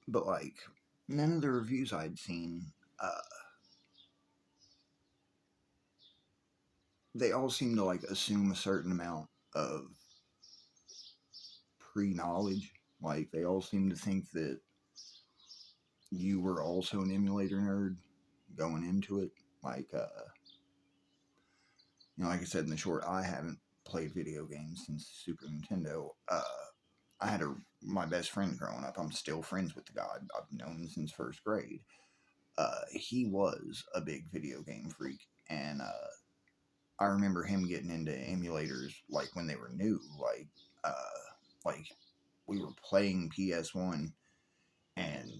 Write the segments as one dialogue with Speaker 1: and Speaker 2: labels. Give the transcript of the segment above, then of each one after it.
Speaker 1: But, like, none of the reviews I'd seen, they all seem to, like, assume a certain amount of pre-knowledge. Like, they all seem to think that you were also an emulator nerd going into it. Like, like I said in the short, I haven't played video games since Super Nintendo. I had my best friend growing up. I'm still friends with the guy. I've known him since first grade. He was a big video game freak, and I remember him getting into emulators like when they were new. Like we were playing PS1 and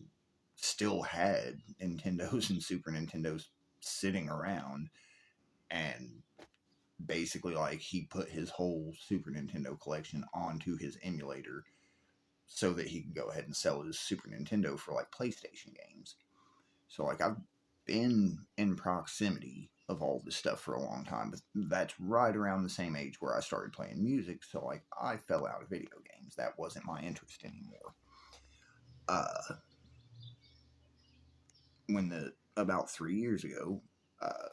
Speaker 1: still had Nintendos and Super Nintendos sitting around, and basically like he put his whole Super Nintendo collection onto his emulator so that he could go ahead and sell his Super Nintendo for like PlayStation games. So like I've been in proximity of all this stuff for a long time, but that's right around the same age where I started playing music, so like I fell out of video games. That wasn't my interest anymore. Uh when the about 3 years ago, uh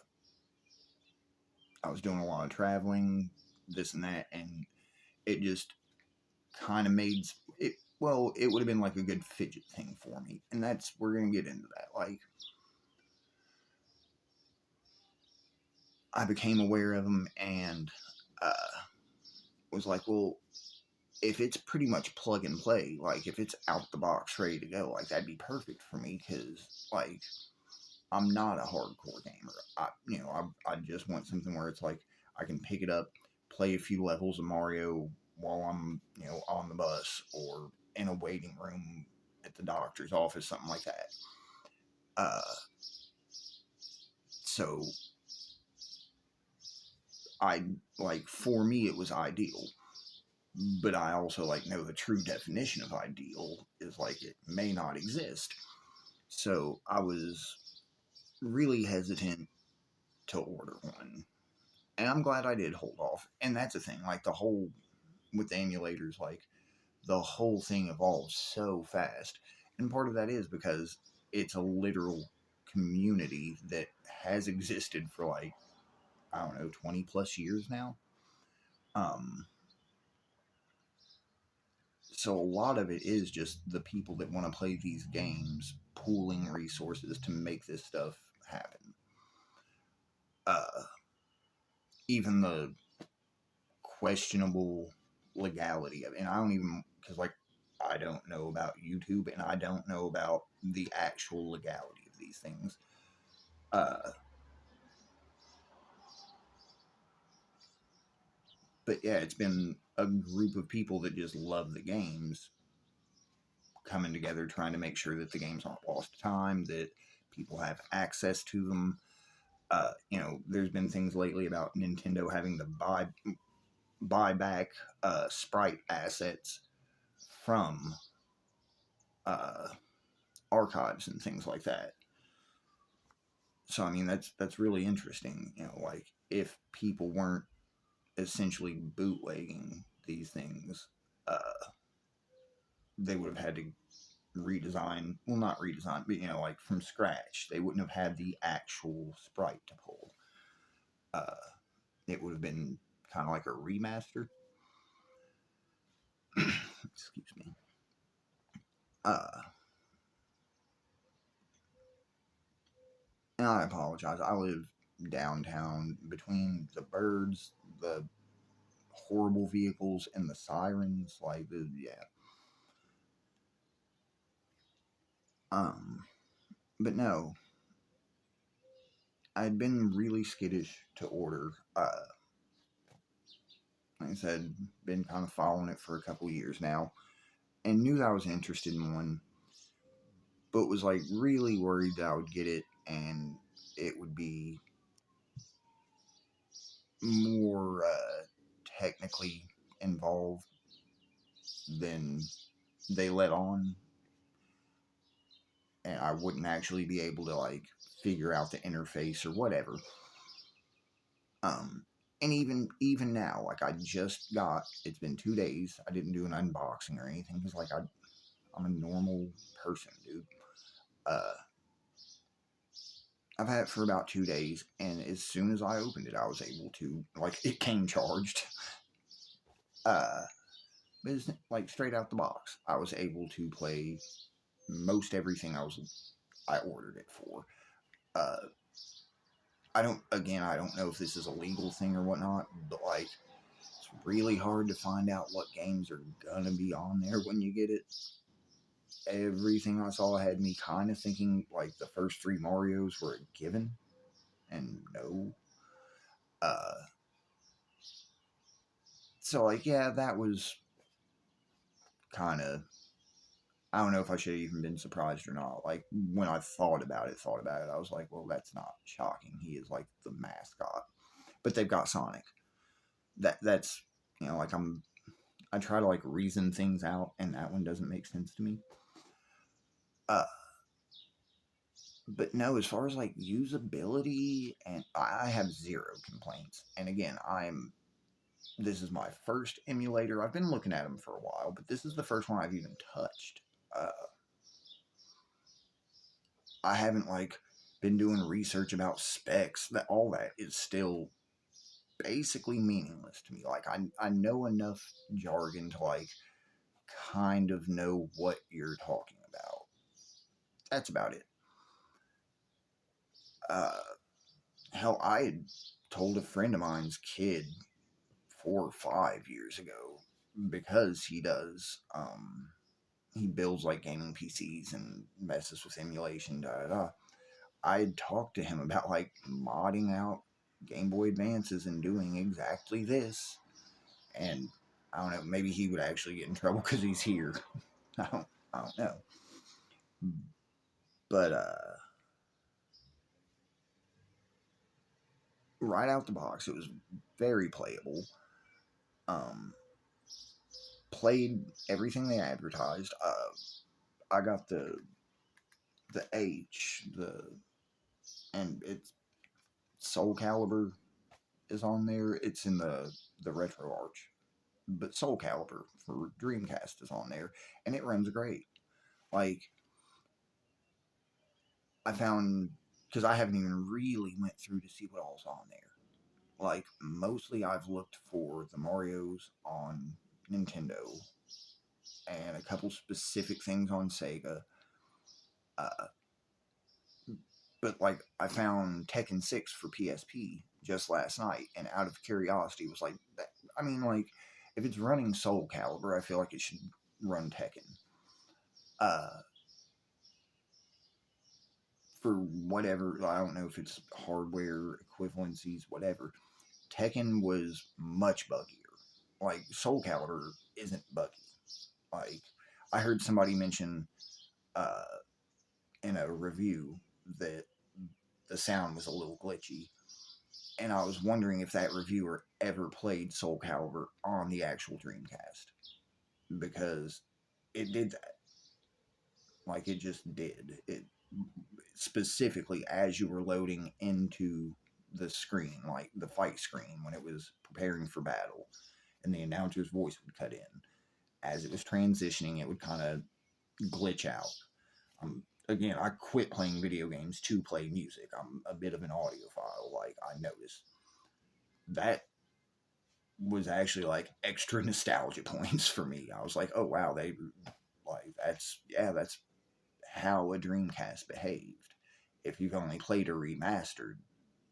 Speaker 1: I was doing a lot of traveling, this and that, and it just kind of made it. Well, it would have been like a good fidget thing for me, and that's we're gonna get into that. Like, I became aware of them and uh, was like, well, if it's pretty much plug and play, like if it's out the box ready to go, like that'd be perfect for me because like I'm not a hardcore gamer. I just want something where it's like I can pick it up, play a few levels of Mario while I'm on the bus or in a waiting room at the doctor's office, something like that. Uh, so I like for me it was ideal, but I also like know the true definition of ideal is like it may not exist. So I was really hesitant to order one, and I'm glad I did hold off. And that's the thing, like the whole with the emulators, like the whole thing evolves so fast, and part of that is because it's a literal community that has existed for like I don't know 20 plus years now. Um, So a lot of it is just the people that want to play these games pooling resources to make this stuff happen. Uh, Even the questionable legality of it, and I don't even because like I don't know about YouTube and I don't know about the actual legality of these things. Uh, but yeah, it's been a group of people that just love the games coming together, trying to make sure that the games aren't lost to time, that people have access to them. There's been things lately about Nintendo having to buy back sprite assets from uh, archives and things like that. So I mean that's really interesting. Like if people weren't essentially bootlegging these things, uh, they would have had to redesign. Well, not redesign, but like from scratch. They wouldn't have had the actual sprite to pull. Uh, it would have been kind of like a remaster. Excuse me. Uh, and I apologize. I live downtown between the birds, the horrible vehicles, and the sirens. Like, yeah. Um, but no, I'd been really skittish to order. Like I said, been kind of following it for a couple years now, and knew that I was interested in one, but was like really worried that I would get it and it would be more technically involved than they let on, and I wouldn't actually be able to like figure out the interface or whatever. Um, and even now, like I just got, it's been 2 days. I didn't do an unboxing or anything because like I'm a normal person, dude. Uh, I've had it for about 2 days, and as soon as I opened it, I was able to, like, it came charged. Uh, but it's like straight out the box. I was able to play most everything I ordered it for. Uh, I don't know if this is a legal thing or whatnot, but like, it's really hard to find out what games are gonna be on there when you get it. Everything I saw had me kind of thinking like the first three Marios were a given, and no. Uh, so like, yeah, that was kind of. I don't know if I should have even been surprised or not. Like when I thought about it, I was like, well, that's not shocking. He is like the mascot, but they've got Sonic. That's like I try to like reason things out, and that one doesn't make sense to me. Uh, but no, as far as like usability, and I have zero complaints. And again, this is my first emulator. I've been looking at them for a while, but this is the first one I've even touched. Uh, I haven't like been doing research about specs. That all that is still basically meaningless to me. Like I know enough jargon to like kind of know what you're talking about. That's about it. Uh, hell, I had told a friend of mine's kid 4 or 5 years ago because he builds like gaming PCs and messes with emulation. Da da da. I had talked to him about like modding out Game Boy Advances and doing exactly this, and I don't know. Maybe he would actually get in trouble because he's here. I don't. I don't know. But right out the box, it was very playable. Um, Played everything they advertised. I got the H, and it's Soul Calibur is on there. It's in the Retro Arch, but Soul Calibur for Dreamcast is on there, and it runs great. Like I found because I haven't even really went through to see what all's on there. Like mostly I've looked for the Marios on Nintendo and a couple specific things on Sega. Uh, but like I found Tekken 6 for PSP just last night, and out of curiosity was like, I mean, like if it's running Soul Calibur, I feel like it should run Tekken. Uh, for whatever, I don't know if it's hardware equivalencies, whatever. Tekken was much buggier. Like Soul Calibur isn't buggy. Like I heard somebody mention uh, in a review that the sound was a little glitchy, and I was wondering if that reviewer ever played Soul Calibur on the actual Dreamcast because it did that. Like it just did it specifically as you were loading into the screen, like the fight screen when it was preparing for battle, and the announcer's voice would cut in. As it was transitioning, it would kind of glitch out. Again, I quit playing video games to play music. I'm a bit of an audiophile. Like I noticed that was actually like extra nostalgia points for me. I was like, oh wow, they like that's how a Dreamcast behaved. If you've only played a remastered,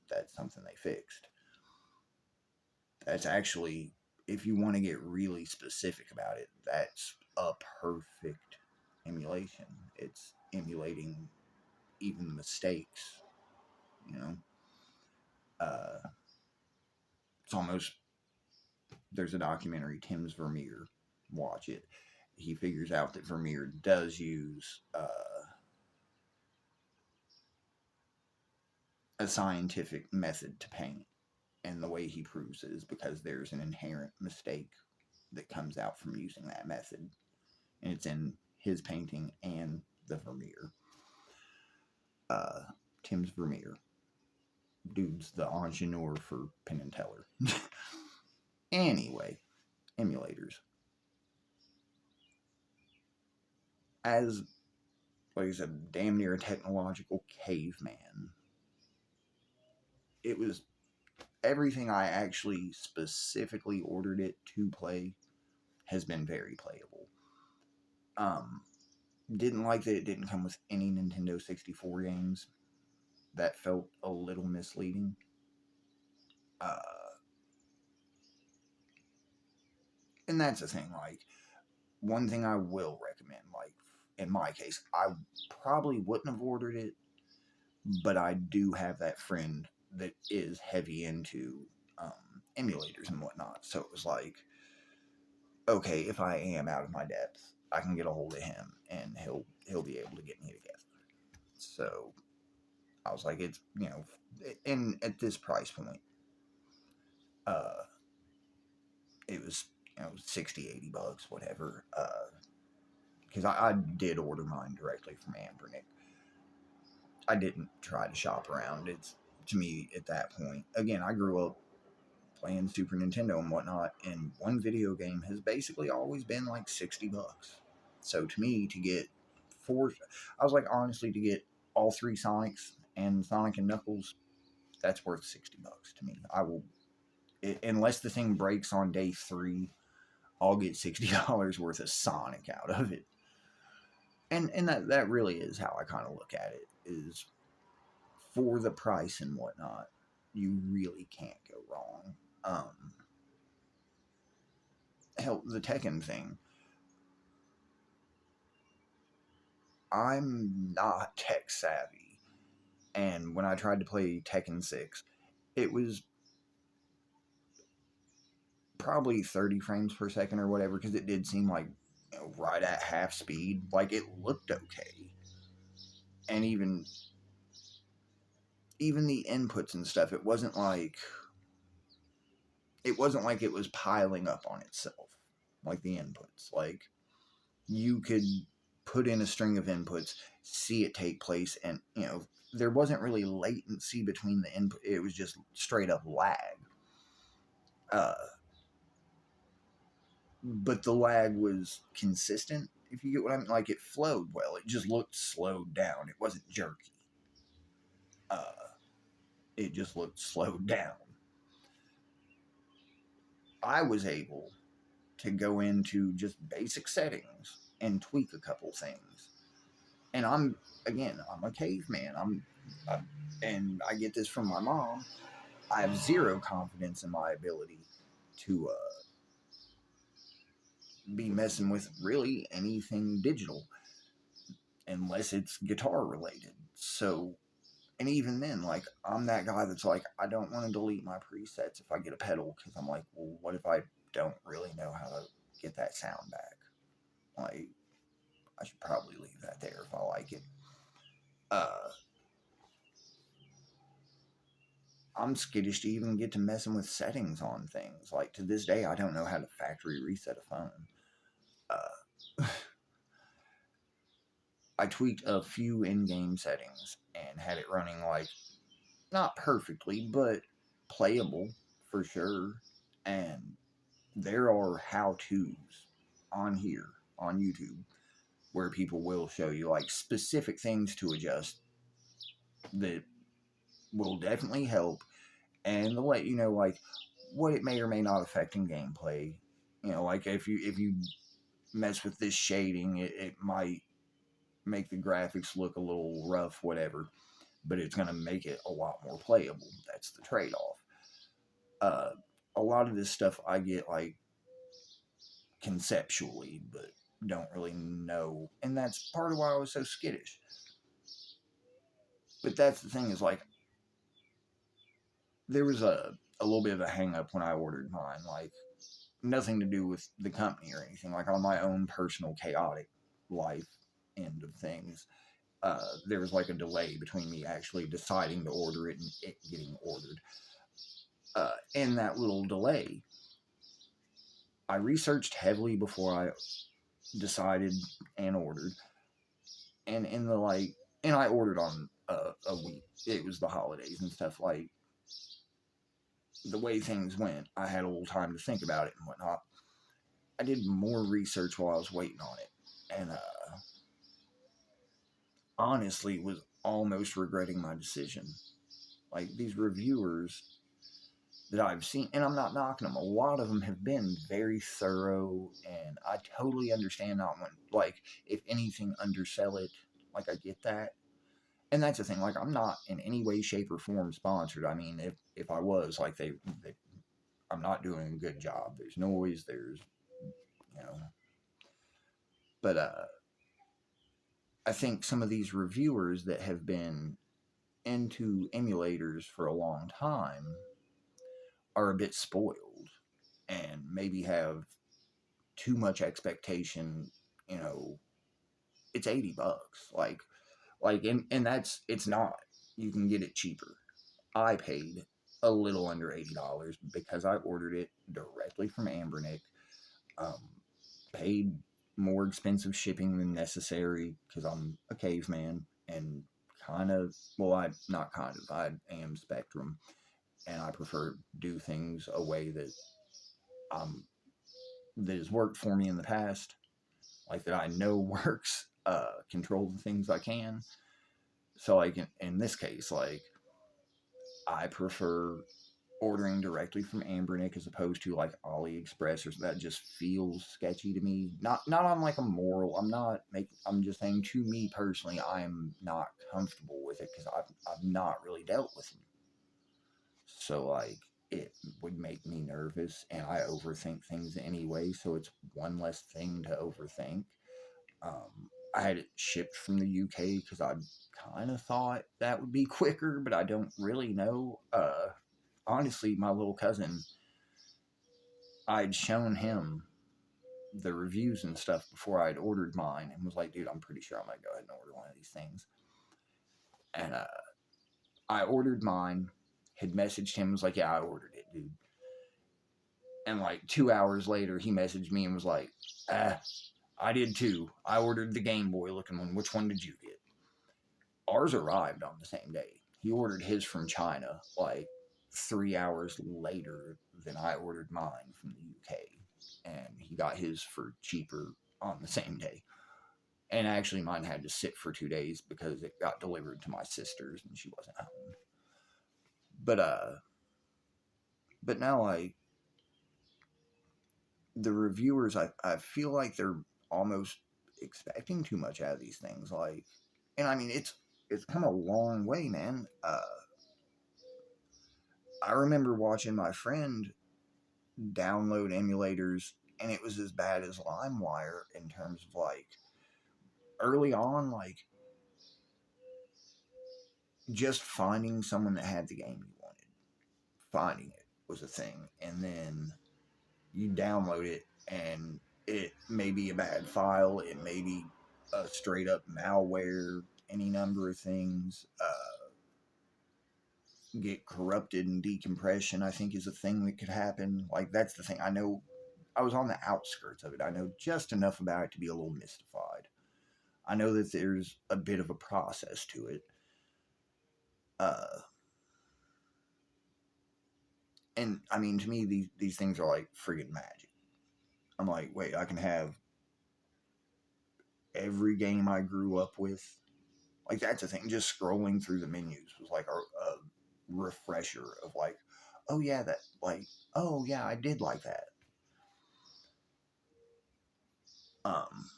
Speaker 1: that's something they fixed. That's actually, if you want to get really specific about it, that's a perfect emulation. It's emulating even mistakes, you know. Uh, it's almost, there's a documentary, Tim's Vermeer. Watch it. He figures out that Vermeer does use a scientific method to paint. And the way he proves it is because there's an inherent mistake that comes out from using that method. And it's in his painting and the Vermeer. Uh, Tim's Vermeer. Dude's the ingenieur for Penn and Teller. Anyway, emulators. as, like I said, damn near a technological caveman, it was everything I actually specifically ordered it to play has been very playable. Um, didn't like that it didn't come with any Nintendo 64 games. That felt a little misleading. Uh, and that's the thing, like, one thing I will recommend, like, in my case, I probably wouldn't have ordered it, but I do have that friend that is heavy into emulators and whatnot. So it was like, okay, if I am out of my depth, I can get a hold of him, and he'll be able to get me together. So I was like, it's, and at this price point, uh, it was, 60, $80, whatever. Because I did order mine directly from Anbernic. I didn't try to shop around. It's, to me, at that point, again, I grew up playing Super Nintendo and whatnot, and one video game has basically always been like $60. So to me, to get four, I was like, honestly, to get all three Sonics and Sonic and Knuckles, that's worth $60 to me. I will, unless the thing breaks on day 3, I'll get $60 worth of Sonic out of it. And that really is how I kind of look at it, is for the price and whatnot, you really can't go wrong. Hell, the Tekken thing, I'm not tech savvy, and when I tried to play Tekken 6, it was probably 30 frames per second or whatever, because it did seem like, right at half speed. Like, it looked okay, and even the inputs and stuff, it wasn't like it was piling up on itself, like the inputs. Like, you could put in a string of inputs, see it take place, and, there wasn't really latency between the input. It was just straight up lag. Uh, but the lag was consistent, if you get what I mean. Like, it flowed well. It just looked slowed down. It wasn't jerky. Uh, it just looked slowed down. I was able to go into just basic settings and tweak a couple things. And I'm a caveman. And I get this from my mom. I have zero confidence in my ability to be messing with really anything digital unless it's guitar related. So, and even then, like, I'm that guy that's like, I don't want to delete my presets if I get a pedal, because I'm like, well, what if I don't really know how to get that sound back? Like, I should probably leave that there if I like it. I'm skittish to even get to messing with settings on things. Like, to this day, I don't know how to factory reset a phone. I tweaked a few in-game settings and had it running, like, not perfectly, but playable for sure. And there are how-tos on here on YouTube where people will show you, like, specific things to adjust that will definitely help, and they'll let you know, like, what it may or may not affect in gameplay. Like, if you mess with this shading, it might make the graphics look a little rough, whatever, but it's going to make it a lot more playable. That's the trade-off. Uh, a lot of this stuff I get, like, conceptually, but don't really know, and that's part of why I was so skittish. But that's the thing, is, like, there was a little bit of a hang-up when I ordered mine, like, nothing to do with the company or anything, like, on my own personal chaotic life end of things. There was, like, a delay between me actually deciding to order it and it getting ordered. In that little delay, I researched heavily before I decided and ordered. And and I ordered on a week. It was the holidays and stuff. Like, the way things went, I had a little time to think about it and whatnot. I did more research while I was waiting on it. And honestly was almost regretting my decision. Like, these reviewers that I've seen, and I'm not knocking them, a lot of them have been very thorough, and I totally understand not when, like, if anything, undersell it. Like, I get that. And that's the thing, like, I'm not in any way, shape, or form sponsored. I mean, if I was, like, they I'm not doing a good job. There's noise, there's, you know. But I think some of these reviewers that have been into emulators for a long time are a bit spoiled and maybe have too much expectation. You know, it's $80. And that's, it's not. You can get it cheaper. I paid a little under $80 because I ordered it directly from Anbernic. Um, Paid more expensive shipping than necessary because I'm a caveman and kind of, well, I not kind of, I am Spectrum, and I prefer to do things a way that that has worked for me in the past, like that I know works. Control the things I can. So, like in this case, like I prefer ordering directly from Anbernic as opposed to like AliExpress, or that just feels sketchy to me. Not on like a moral. I'm not making. I'm just saying, to me personally, I am not comfortable with it because I've not really dealt with them. So like it would make me nervous, and I overthink things anyway. So it's one less thing to overthink. I had it shipped from the UK because I kind of thought that would be quicker, but I don't really know. Honestly, my little cousin, I'd shown him the reviews and stuff before I'd ordered mine and was like, dude, I'm pretty sure I'm going to go ahead and order one of these things. And I ordered mine, had messaged him, was like, yeah, I ordered it, dude. And like 2 hours later, he messaged me and was like, I did too. I ordered the Game Boy looking one. Which one did you get? Ours arrived on the same day. He ordered his from China like 3 hours later than I ordered mine from the UK. And he got his for cheaper on the same day. And actually, mine had to sit for 2 days because it got delivered to my sister's and she wasn't home. But now, like, the reviewers, I feel like they're almost expecting too much out of these things. Like, and I mean, it's come a long way, man. I remember watching my friend download emulators, and it was as bad as LimeWire in terms of like early on, like just finding someone that had the game you wanted. Finding it was a thing, and then you download it, and it may be a bad file, it may be a straight up malware, any number of things. Get corrupted and decompression, I think, is a thing that could happen. Like, that's the thing. I know I was on the outskirts of it. I know just enough about it to be a little mystified. I know that there's a bit of a process to it. Uh, and I mean, to me, these things are like friggin' magic. I'm like, wait, I can have every game I grew up with. Like, that's the thing. Just scrolling through the menus was like a refresher of like, oh yeah, that, like, oh yeah, I did like that. Um,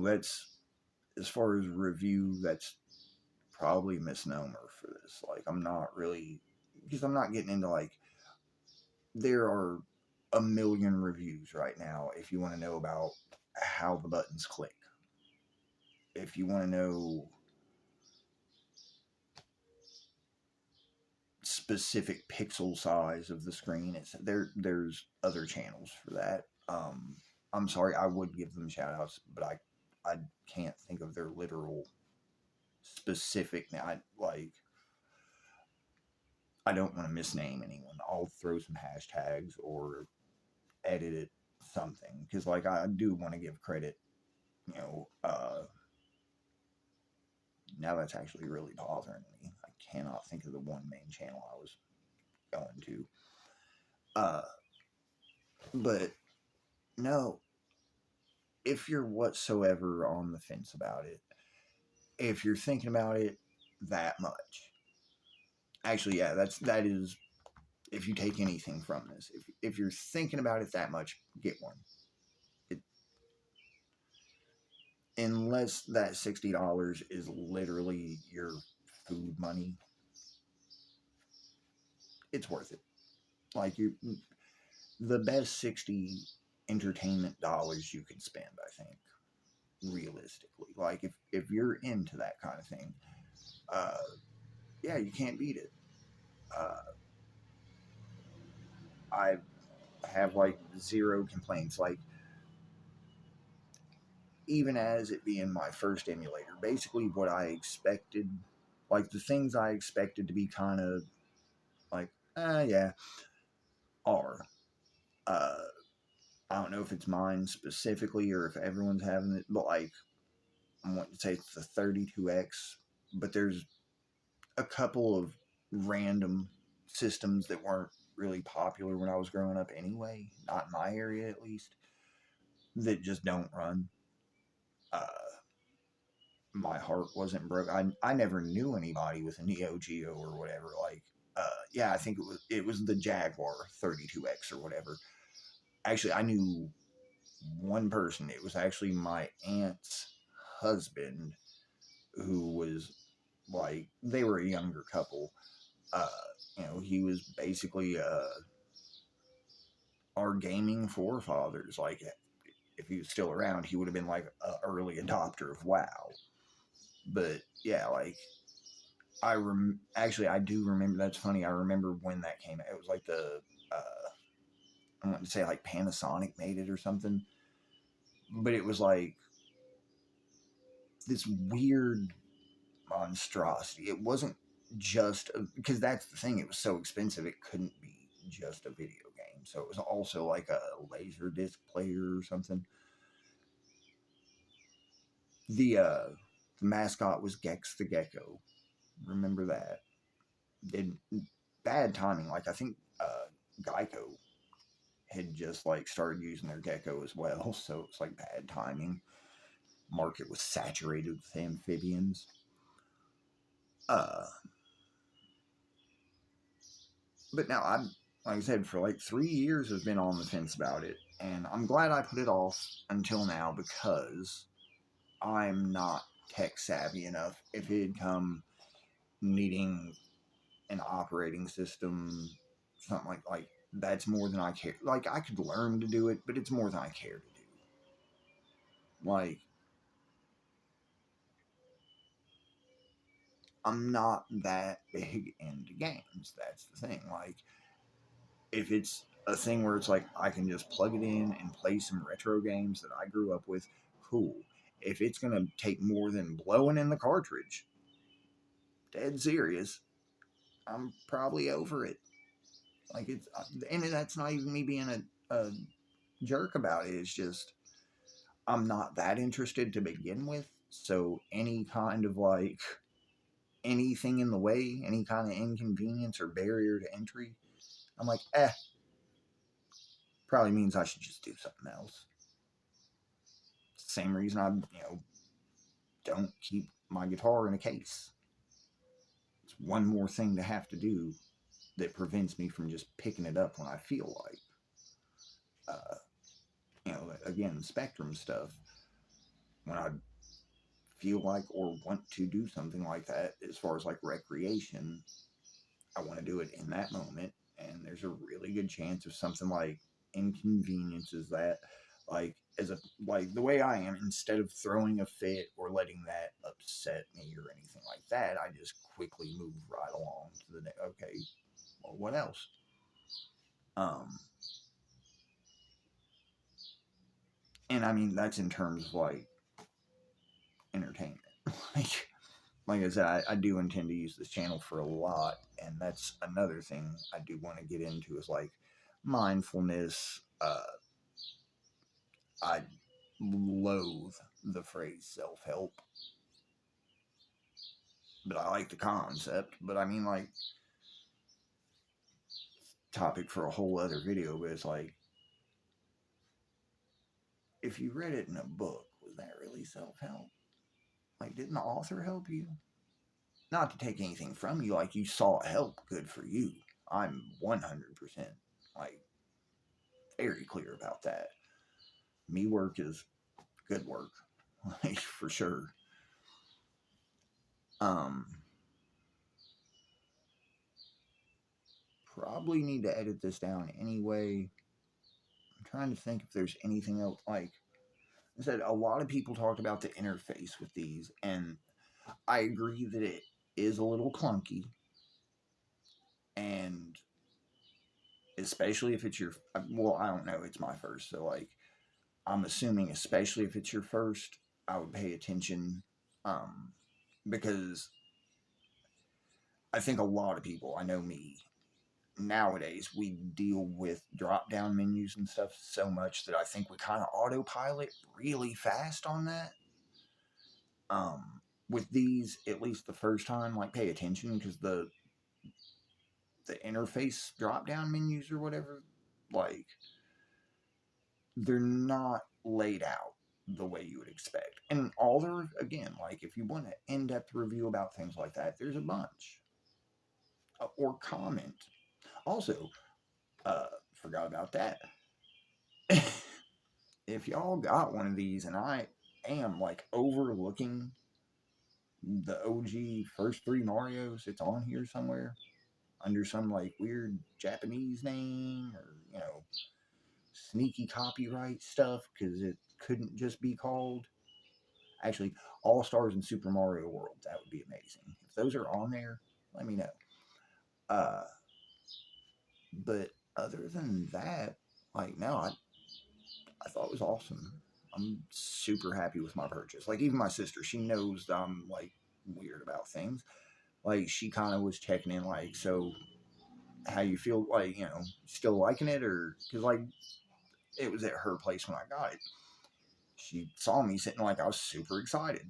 Speaker 1: that's, as far as review, that's probably a misnomer for this. Like, I'm not really, because I'm not getting into like, there are a million reviews right now if you want to know about how the buttons click. If you want to know specific pixel size of the screen, there's other channels for that. I'm sorry, I would give them shout outs, but I can't think of their literal specific now. I don't want to misname anyone. I'll throw some hashtags or edit it something, because like I do want to give credit. You know, now that's actually really bothering me. I cannot think of the one main channel I was going to. Uh, but no, if you're whatsoever on the fence about it, if you're thinking about it that much, actually, yeah, that is, if you take anything from this, if you're thinking about it that much, get one. It, unless that $60 is literally your food money, it's worth it. Like you, the best 60 entertainment dollars you can spend, I think, realistically. Like if you're into that kind of thing, uh, yeah, you can't beat it. Uh, I have like zero complaints. Like even as it being my first emulator, basically what I expected, like the things I expected to be kind of like, yeah, are. Uh, I don't know if it's mine specifically or if everyone's having it, but like I want to say it's the 32X, but there's a couple of random systems that weren't really popular when I was growing up anyway, not in my area at least, that just don't run. Uh, my heart wasn't broke. I never knew anybody with a Neo Geo or whatever. Like, yeah, I think it was the Jaguar 32X or whatever. Actually, I knew one person. It was actually my aunt's husband, who was like, they were a younger couple. Uh, he was basically our gaming forefathers. Like, if he was still around, he would have been like an early adopter of WoW. But yeah, like actually I do remember. That's funny. I remember when that came out. It was like I want to say like Panasonic made it or something, but it was like this weird monstrosity. It wasn't just because that's the thing. It was so expensive. It couldn't be just a video game. So it was also like a laser disc player or something. The mascot was Gex the Gecko. Remember that? Did bad timing. Like I think Geico had just like started using their gecko as well, so it was like bad timing. Market was saturated with amphibians. Uh, but now I'm, like I said, for like 3 years I've been on the fence about it, and I'm glad I put it off until now because I'm not tech savvy enough. If it had come needing an operating system, something like that's more than I care. Like I could learn to do it, but it's more than I care to do. Like I'm not that big into games. That's the thing. Like, if it's a thing where it's like I can just plug it in and play some retro games that I grew up with, cool. If it's gonna take more than blowing in the cartridge, dead serious, I'm probably over it. Like it's, and that's not even me being a jerk about it. It's just I'm not that interested to begin with. So any kind of like anything in the way, any kind of inconvenience or barrier to entry, I'm like, probably means I should just do something else. Same reason I, don't keep my guitar in a case. It's one more thing to have to do that prevents me from just picking it up when I feel like. Uh, again, Spectrum stuff. When I feel like or want to do something like that, as far as like recreation, I want to do it in that moment. And there's a really good chance of something like inconveniences that, like, as a like the way I am, instead of throwing a fit or letting that upset me or anything like that, I just quickly move right along to the next. Okay, well, what else? Um, and I mean that's in terms of like entertainment. like like I said, I do intend to use this channel for a lot, and that's another thing I do want to get into is like mindfulness. I loathe the phrase self help, but I like the concept. But I mean, like, topic for a whole other video, but it's like, if you read it in a book, was that really self help? Like, didn't the author help you? Not to take anything from you, like, you sought help, good for you. I'm 100%, like, very clear about that. Me work is good work, like, for sure. Um, Probably need to edit this down anyway. I'm trying to think if there's anything else. Like I said, a lot of people talked about the interface with these, and I agree that it is a little clunky, and especially if it's your, well, I don't know, it's my first, so like I'm assuming, especially if it's your first, I would pay attention, um, because I think a lot of people, I know me, nowadays we deal with drop down menus and stuff so much that I think we kind of autopilot really fast on that. With these, at least the first time, like pay attention because the interface drop down menus or whatever, like they're not laid out the way you would expect. And all there, again, like if you want an in-depth review about things like that, there's a bunch. Or comment. Also, forgot about that. If y'all got one of these, and I am like overlooking the OG first three Marios, it's on here somewhere under some like weird Japanese name or, you know, sneaky copyright stuff because it couldn't just be called. Actually, All Stars and Super Mario World, that would be amazing. If those are on there, let me know. Uh, but other than that, like, no, I thought it was awesome. I'm super happy with my purchase. Like, even my sister, she knows that I'm like weird about things. Like, she kind of was checking in, like, so how you feel, like, you know, still liking it, or because like it was at her place when I got it. She saw me sitting, like I was super excited.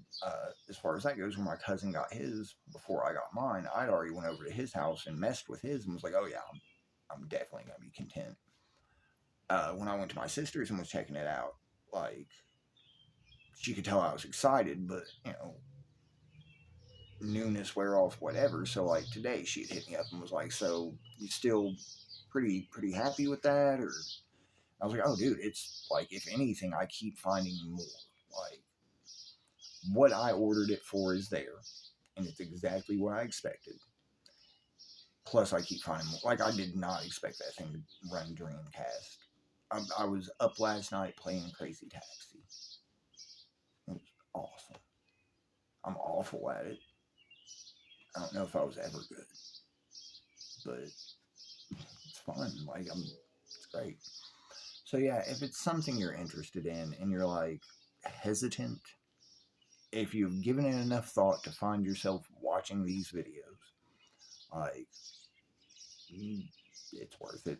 Speaker 1: As far as that goes, when my cousin got his before I got mine, I'd already went over to his house and messed with his and was like, oh yeah, I'm definitely gonna be content. When I went to my sister's and was checking it out, like she could tell I was excited, but you know, newness wear off, whatever. So like today, she had hit me up and was like, "So you still pretty happy with that?" Or I was like, "Oh, dude, it's like if anything, I keep finding more. Like what I ordered it for is there, and it's exactly what I expected. Plus, I keep finding more. Like I did not expect that thing to run Dreamcast. I was up last night playing Crazy Taxi. It was awesome. I'm awful at it. I don't know if I was ever good, but it's fun. Like it's great. So yeah, if it's something you're interested in and you're like hesitant, if you've given it enough thought to find yourself watching these videos, like it's worth it.